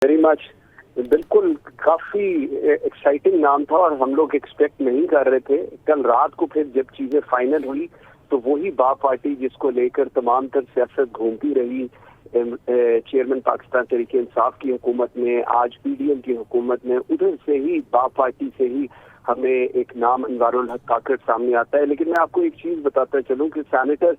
Very much. बिल्कुल काफी exciting नाम था और हम लोग एक्सपेक्ट नहीं कर रहे थे। कल रात को फिर जब चीजें फाइनल हुई तो वही बाप पार्टी जिसको लेकर तमाम तर सियासत घूमती रही, चेयरमैन पाकिस्तान तहरीक इंसाफ की हुकूमत में, आज पीडीएम की हुकूमत में, उधर से ही बाप पार्टी से ही हमें एक नाम अनवारुल हक काकड़ सामने आता है। लेकिन मैं आपको एक चीज बताता चलूं कि सैनेटर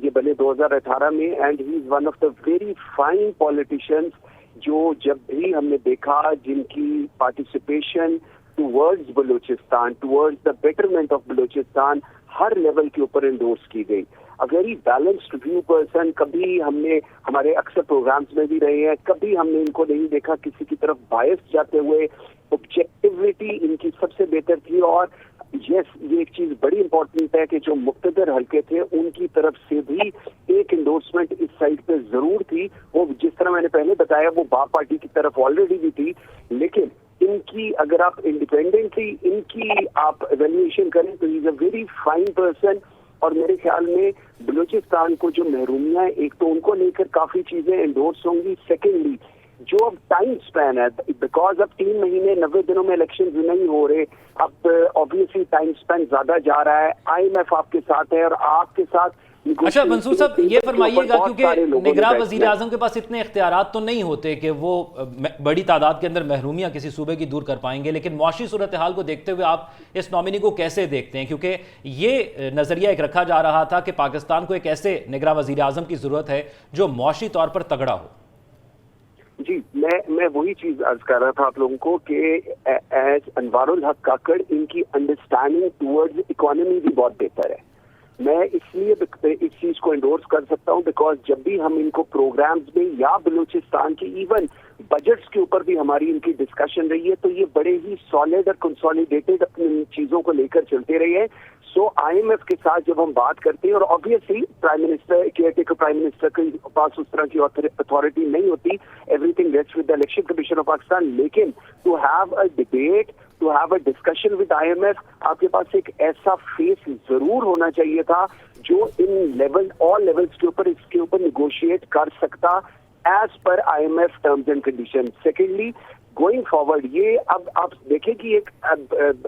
ये बने 2018 में, and he is one of the very fine politicians जो जब भी हमने देखा जिनकी participation towards Balochistan, towards the betterment of Balochistan her level के ऊपर एंडोर्स की गई। A very balanced view person. कभी हमने हमारे अक्सर प्रोग्राम्स में भी रहे हैं, कभी हमने इनको नहीं देखा किसी की तरफ बायस जाते हुए। ऑब्जेक्टिविटी इनकी सबसे बेहतर थी। और यस, ये एक चीज बड़ी इंपॉर्टेंट है कि जो मुक्तदर हल्के थे उनकी तरफ से भी एक इंडोर्समेंट इस साइड पे जरूर थी। वो जिस तरह मैंने पहले बताया वो बाप पार्टी की तरफ ऑलरेडी भी थी, लेकिन इनकी अगर आप इंडिपेंडेंटली इनकी आप एवेल्युएशन करें तो is a very fine person. और मेरे ख्याल में बलूचिस्तान को जो महरूमियां, एक तो उनको लेकर काफी चीजें एंडोर्स होंगी। सेकेंडली जो अब टाइम स्पैन है, बिकॉज अब 3 महीने 90 दिनों में इलेक्शन नहीं हो रहे, अब ऑब्वियसली टाइम स्पैन ज्यादा जा रहा है। IMF आपके साथ है और आपके साथ। अच्छा मंसूर साहब, ये फरमाइएगा, क्योंकि निगरान वजीर आजम के पास इतने इख्तियारात तो नहीं होते कि वो बड़ी तादाद के अंदर महरूमियाँ किसी सूबे की दूर कर पाएंगे, लेकिन मुआशी सूरत हाल को देखते हुए आप इस नॉमिनी को कैसे देखते हैं? क्योंकि ये नज़रिया एक रखा जा रहा था कि पाकिस्तान को एक ऐसे निगरान वजीर आजम की ज़रूरत है जो मुआशी तौर पर तगड़ा हो। जी, मैं वही चीज अर्ज कर रहा था आप लोगों को कि एज अनवारुल हक काकड़ इनकी अंडरस्टैंडिंग टुवर्ड्स इकोनॉमी भी बहुत बेहतर है। मैं इसलिए इस चीज को एंडोर्स कर सकता हूं बिकॉज जब भी हम इनको प्रोग्राम्स में या बलूचिस्तान की इवन बजट्स के ऊपर भी हमारी इनकी डिस्कशन रही है तो ये बड़े ही सॉलिड और कंसोलिडेटेड अपनी चीजों को लेकर चलते रहे हैं। सो IMF के साथ जब हम बात करते हैं, और obviously prime minister, caretaker prime minister के पास उस तरह की अथॉरिटी नहीं होती, everything rests with the election commission of Pakistan, लेकिन to have a debate, to have a discussion with IMF, आपके पास एक ऐसा फेस जरूर होना चाहिए था जो इन लेवल, ऑल लेवल्स के ऊपर इसके ऊपर निगोशिएट कर सकता as per IMF terms and condition. Secondly going forward, ये अब आप देखें कि एक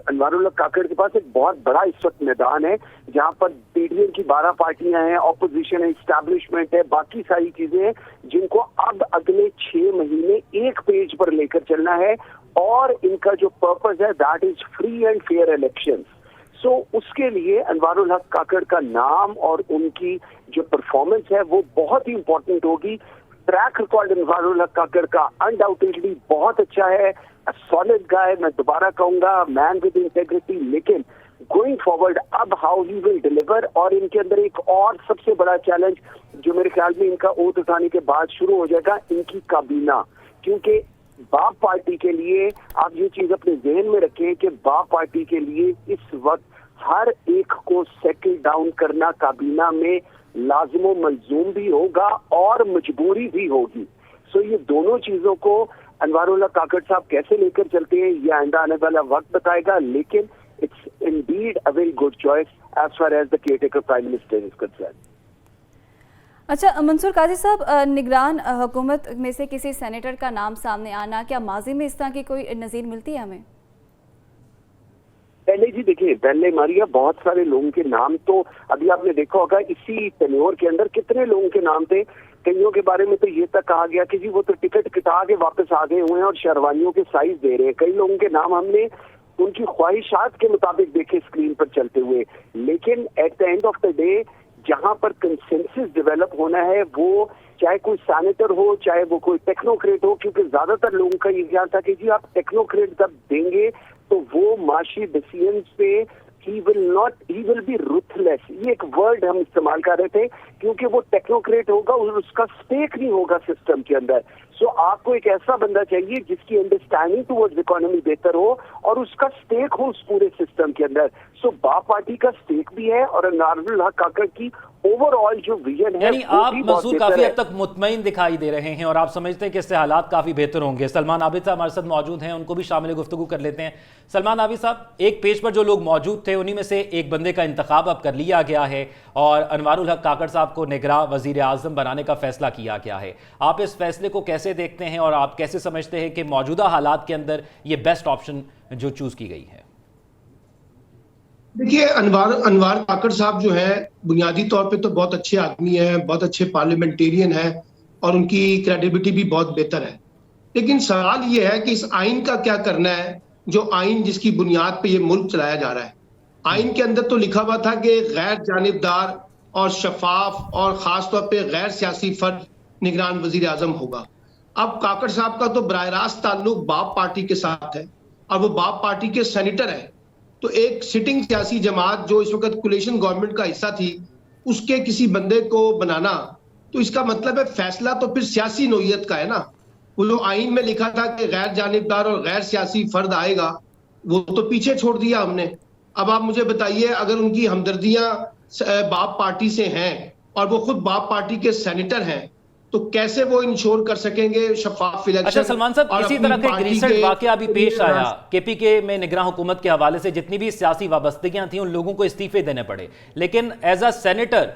अनवारुल हक काकड़ के पास एक बहुत बड़ा इस वक्त मैदान है जहां पर पीडीएम की 12 पार्टियां हैं, ऑपोजिशन है, इस्टेब्लिशमेंट है, बाकी सारी चीजें हैं जिनको अब अगले 6 महीने एक पेज पर लेकर चलना है। और इनका जो पर्पस है that is free and fair elections. So उसके लिए अनवारुल हक काकड़ का नाम और उनकी जो परफॉर्मेंस है वो बहुत ही इंपॉर्टेंट होगी। ट्रैक रिकॉर्ड अनवारुल हक काकड़ का अनडाउटेडली बहुत अच्छा है, सॉलिड गाय, मैं दोबारा कहूंगा, मैन विद इंटेग्रिटी। लेकिन गोइंग फॉरवर्ड अब हाउ ही विल डिलीवर, और इनके अंदर एक और सबसे बड़ा चैलेंज जो मेरे ख्याल में इनका ओथ उठाने के बाद शुरू हो जाएगा, इनकी काबीना। क्योंकि बाप पार्टी के लिए आप ये चीज अपने जहन में रखें कि बाप पार्टी के लिए इस वक्त हर एक को सेटल डाउन करना काबीना में लाजिमो मलजूम भी होगा और मजबूरी भी होगी। सो ये दोनों चीजों को अनवारुल हक काकड़ साहब कैसे लेकर चलते हैं ये आइंदा आने वाला वक्त बताएगा, लेकिन it's indeed a very good choice as far as the caretaker prime minister is concerned. अच्छा मंसूर काजी साहब, निगरान हुकूमत में से किसी सेनेटर का नाम सामने आना, क्या माजी में इस तरह की कोई नज़ीर मिलती है हमें? पहले जी देखिए, पहले मारिया बहुत सारे लोगों के नाम तो अभी आपने देखा होगा इसी टेन्योर के अंदर कितने लोगों के नाम थे। कईयों के बारे में तो ये तक कहा गया कि जी वो तो टिकट कटा के वापस आ गए हुए हैं और शेरवानियों के साइज दे रहे हैं। कई लोगों के नाम हमने उनकी ख्वाहिशात के मुताबिक देखे स्क्रीन पर चलते हुए, लेकिन at the end of the day जहां पर कंसेंसस डेवलप होना है, वो चाहे कोई सैनेटर हो चाहे वो कोई टेक्नोक्रेट हो, क्योंकि ज्यादातर लोगों का ये ख्याल था कि जी आप टेक्नोक्रेट जब देंगे तो वो माशी डिसीजंस पे ही विल बी रुथलेस। ये एक वर्ड हम इस्तेमाल कर रहे थे क्योंकि वो टेक्नोक्रेट होगा और उसका स्टेक नहीं होगा सिस्टम के अंदर। सो आपको एक ऐसा बंदा चाहिए जिसकी अंडरस्टैंडिंग टुवर्ड्स इकोनॉमी बेहतर हो और उसका स्टेक हो उस पूरे सिस्टम के अंदर। सो बाप पार्टी का स्टेक भी है और अनवारुल हक काकड़ की اوور آل جو ویژن ہے یعنی آپ بھی بہت منصور بہتر کافی ہے. حد تک مطمئن دکھائی دے رہے ہیں اور آپ سمجھتے ہیں کہ اس سے حالات کافی بہتر ہوں گے. سلمان عابد صاحب ہمارے ساتھ موجود ہیں, ان کو بھی شامل گفتگو کر لیتے ہیں. سلمان عابد صاحب, ایک پیج پر جو لوگ موجود تھے انہی میں سے ایک بندے کا انتخاب اب کر لیا گیا ہے اور انوار الحق کاکڑ صاحب کو نگراں وزیر اعظم بنانے کا فیصلہ کیا گیا ہے. آپ اس فیصلے کو کیسے دیکھتے ہیں اور آپ کیسے سمجھتے ہیں کہ موجودہ حالات کے اندر یہ بیسٹ آپشن جو چوز کی گئی ہے؟ دیکھیے, انوار کاکڑ صاحب جو ہیں بنیادی طور پہ تو بہت اچھے آدمی ہیں, بہت اچھے پارلیمنٹیرین ہیں اور ان کی کریڈیبلٹی بھی بہت بہتر ہے. لیکن سوال یہ ہے کہ اس آئین کا کیا کرنا ہے, جو آئین جس کی بنیاد پہ یہ ملک چلایا جا رہا ہے. آئین کے اندر تو لکھا ہوا تھا کہ غیر جانبدار اور شفاف اور خاص طور پہ غیر سیاسی فرد نگران وزیر اعظم ہوگا. اب کاکڑ صاحب کا تو براہ راست تعلق باپ پارٹی کے ساتھ ہے اور وہ باپ پارٹی کے سینیٹر ہیں. تو ایک سٹنگ سیاسی جماعت جو اس وقت کولیشن گورنمنٹ کا حصہ تھی, اس کے کسی بندے کو بنانا, تو اس کا مطلب ہے فیصلہ تو پھر سیاسی نوعیت کا ہے نا. وہ جو آئین میں لکھا تھا کہ غیر جانبدار اور غیر سیاسی فرد آئے گا, وہ تو پیچھے چھوڑ دیا ہم نے. اب آپ مجھے بتائیے, اگر ان کی ہمدردیاں باپ پارٹی سے ہیں اور وہ خود باپ پارٹی کے سینیٹر ہیں, تو کیسے وہ انشور کر سکیں گے شفاف الیکشن؟ اچھا سلمان صاحب, اسی طرح کا ایک ریسنٹ واقعہ بھی پیش آیا کے پی کے میں نگراں حکومت کے حوالے سے. جتنی بھی سیاسی وابستگیاں تھیں ان لوگوں کو استعفے دینے پڑے, لیکن ایز اے سینیٹر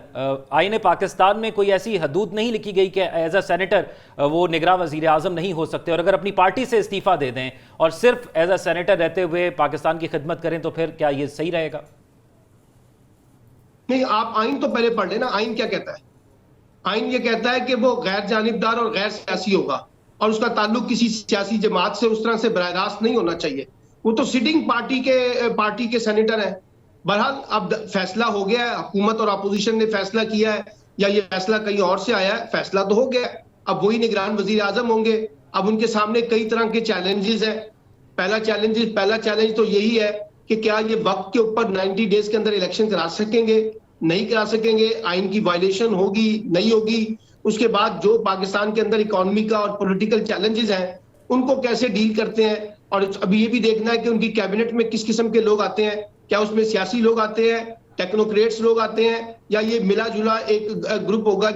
آئین پاکستان میں کوئی ایسی حدود نہیں لکھی گئی کہ ایز اے سینیٹر وہ نگراں وزیر اعظم نہیں ہو سکتے, اور اگر اپنی پارٹی سے استعفیٰ دے دیں اور صرف ایز اے سینیٹر رہتے ہوئے پاکستان کی خدمت کریں تو پھر کیا یہ صحیح رہے گا؟ نہیں, آپ آئین تو پہلے پڑھ لیں نا. آئین کیا کہتا ہے؟ آئین یہ کہتا ہے کہ وہ غیر جانبدار اور غیر سیاسی ہوگا اور اس کا تعلق کسی سیاسی جماعت سے اس طرح سے براہ راست نہیں ہونا چاہیے. وہ تو سٹنگ پارٹی کے سینیٹر ہیں. بہرحال اب فیصلہ ہو گیا ہے, حکومت اور اپوزیشن نے فیصلہ کیا ہے, یا یہ فیصلہ کہیں اور سے آیا ہے, فیصلہ تو ہو گیا ہے. اب وہی نگران وزیر اعظم ہوں گے. اب ان کے سامنے کئی طرح کے چیلنجز ہیں. پہلا چیلنج تو یہی ہے کہ کیا یہ وقت کے اوپر 90 ڈیز کے اندر الیکشن کرا سکیں گے؟ نہیں کرا سکیں گے. آئین کی وائلیشن ہوگی نہیں ہوگی. اس کے بعد جو پاکستان کے اندر اکانومی کا اور پولیٹیکل چیلنجز ہیں ان کو کیسے ڈیل کرتے ہیں, اور ابھی یہ بھی دیکھنا ہے کہ ان کی کیبنٹ میں کس قسم کے لوگ آتے ہیں. کیا اس میں سیاسی لوگ آتے ہیں, ٹیکنوکریٹس لوگ آتے ہیں, یا یہ ملا جلا ایک گروپ ہوگا